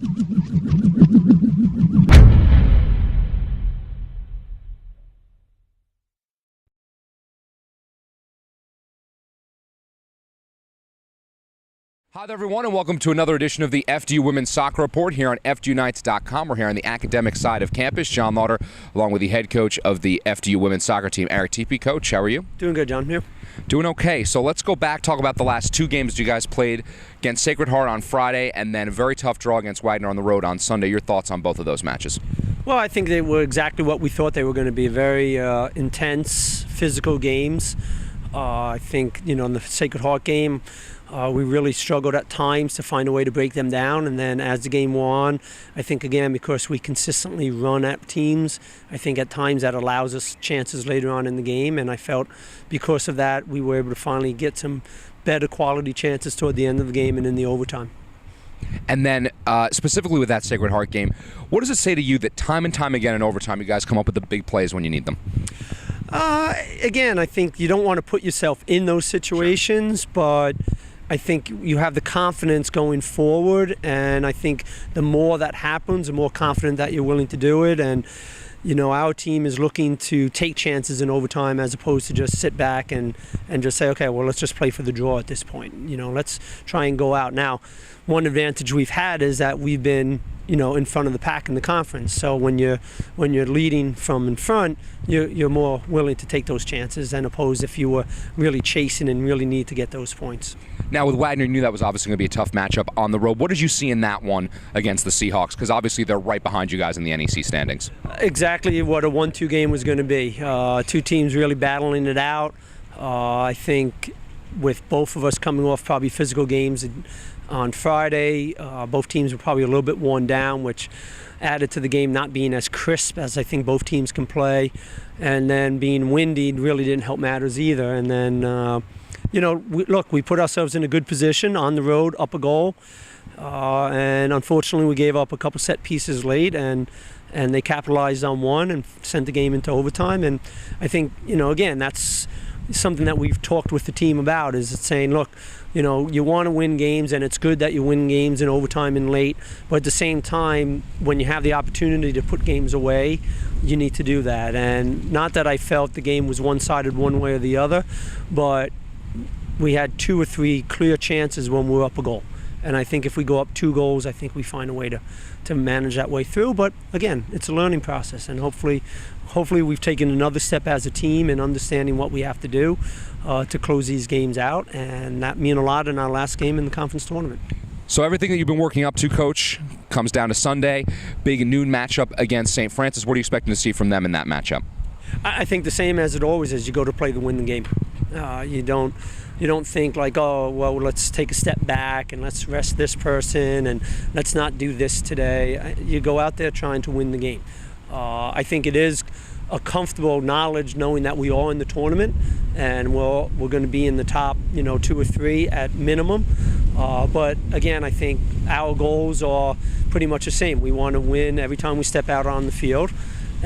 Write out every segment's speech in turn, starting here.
Hi there, everyone, and welcome to another edition of the FDU Women's Soccer Report here on FDUnights.com. We're here on the academic side of campus. Jon Lauder, along with the head coach of the FDU Women's Soccer team, Eric Teepe. Coach, how are you? Doing good, John. Here. Doing okay. So let's go back, talk about the last two games you guys played against Sacred Heart on Friday, and then a very tough draw against Wagner on the road on Sunday. Your thoughts on both of those matches? Well, I think they were exactly what we thought they were going to be. Very intense, physical games. I think, in the Sacred Heart game, we really struggled at times to find a way to break them down, and then as the game wore on, I think again because we consistently run at teams, I think at times that allows us chances later on in the game, and I felt because of that we were able to finally get some better quality chances toward the end of the game and in the overtime. And then specifically with that Sacred Heart game, what does it say to you that time and time again in overtime you guys come up with the big plays when you need them? Again, I think you don't want to put yourself in those situations, but I think you have the confidence going forward, and I think the more that happens, the more confident that you're willing to do it. And our team is looking to take chances in overtime as opposed to just sit back and just say, okay, well, let's just play for the draw at this point. Let's try and go out. Now, one advantage we've had is that we've been in front of the pack in the conference. So when you're leading from in front, you're more willing to take those chances than opposed if you were really chasing and really need to get those points. Now with Wagner, you knew that was obviously going to be a tough matchup on the road. What did you see in that one against the Seahawks? Because obviously they're right behind you guys in the NEC standings. Exactly what a 1-2 game was going to be. Two teams really battling it out. I think with both of us coming off probably physical games on Friday, both teams were probably a little bit worn down, which added to the game not being as crisp as I think both teams can play. And then being windy really didn't help matters either. And then, we put ourselves in a good position on the road, up a goal. And unfortunately, we gave up a couple set pieces late, and they capitalized on one and sent the game into overtime. And I think, again, that's something that we've talked with the team about, is saying, look, you want to win games, and it's good that you win games in overtime and late, but at the same time, when you have the opportunity to put games away, you need to do that. And not that I felt the game was one-sided one way or the other, but we had 2 or 3 clear chances when we were up a goal. And I think if we go up 2 goals, I think we find a way to manage that way through. But again, it's a learning process, and hopefully we've taken another step as a team in understanding what we have to do to close these games out, and that meant a lot in our last game in the conference tournament. So everything that you've been working up to, Coach, comes down to Sunday, big noon matchup against St. Francis. What are you expecting to see from them in that matchup? I think the same as it always is. You go to play to win the game. You don't think like, oh, well, let's take a step back and let's rest this person and let's not do this today. You go out there trying to win the game. I think it is a comfortable knowledge knowing that we are in the tournament and we're going to be in the top 2 or 3 at minimum. But again, I think our goals are pretty much the same. We want to win every time we step out on the field.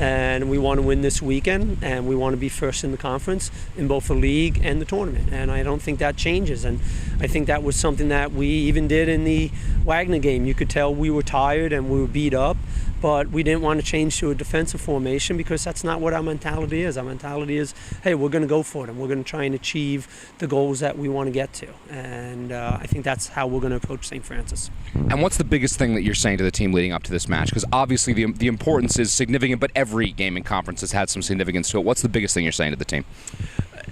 And we want to win this weekend, and we want to be first in the conference in both the league and the tournament. And I don't think that changes. And I think that was something that we even did in the Wagner game. You could tell we were tired and we were beat up, but we didn't want to change to a defensive formation because that's not what our mentality is. Our mentality is, hey, we're going to go for it, and we're going to try and achieve the goals that we want to get to. And I think that's how we're going to approach St. Francis. And what's the biggest thing that you're saying to the team leading up to this match? Because obviously the importance is significant, but every game in conference has had some significance to it. What's the biggest thing you're saying to the team?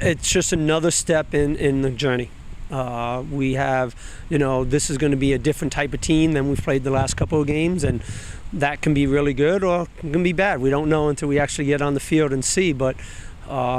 It's just another step in the journey. We have, this is going to be a different type of team than we've played the last couple of games, and that can be really good or it can be bad. We don't know until we actually get on the field and see, but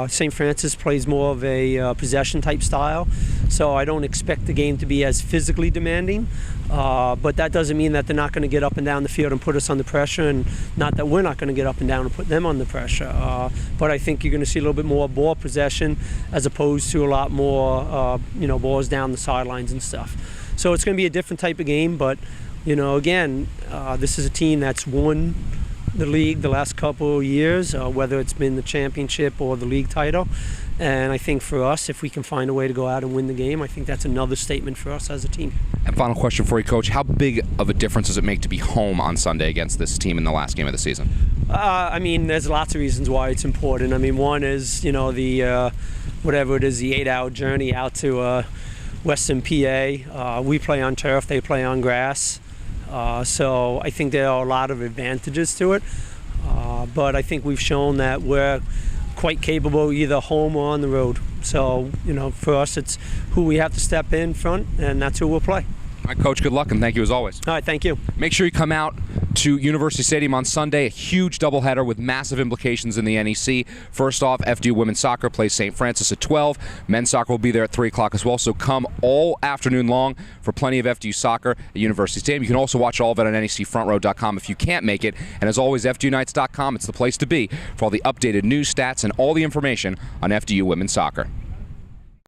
St. Francis plays more of a possession type style, so I don't expect the game to be as physically demanding, but that doesn't mean that they're not going to get up and down the field and put us under pressure, and not that we're not going to get up and down and put them under pressure. But I think you're going to see a little bit more ball possession as opposed to a lot more balls down the sidelines and stuff. So it's going to be a different type of game, but again, this is a team that's won the league the last couple of years, whether it's been the championship or the league title. And I think for us, if we can find a way to go out and win the game, I think that's another statement for us as a team. And final question for you, Coach. How big of a difference does it make to be home on Sunday against this team in the last game of the season? I mean, there's lots of reasons why it's important. I mean, one is, the whatever it is, the 8-hour journey out to Western PA. We play on turf, they play on grass. So I think there are a lot of advantages to it. But I think we've shown that we're quite capable either home or on the road. So, for us, it's who we have to step in front, and that's who we'll play. All right, Coach, good luck, and thank you as always. All right, thank you. Make sure you come out to University Stadium on Sunday, a huge doubleheader with massive implications in the NEC. First off, FDU women's soccer plays St. Francis at 12. Men's soccer will be there at 3 o'clock as well, so come all afternoon long for plenty of FDU soccer at University Stadium. You can also watch all of it on NECFrontRow.com if you can't make it. And as always, FDUnights.com, it's the place to be for all the updated news, stats, and all the information on FDU women's soccer.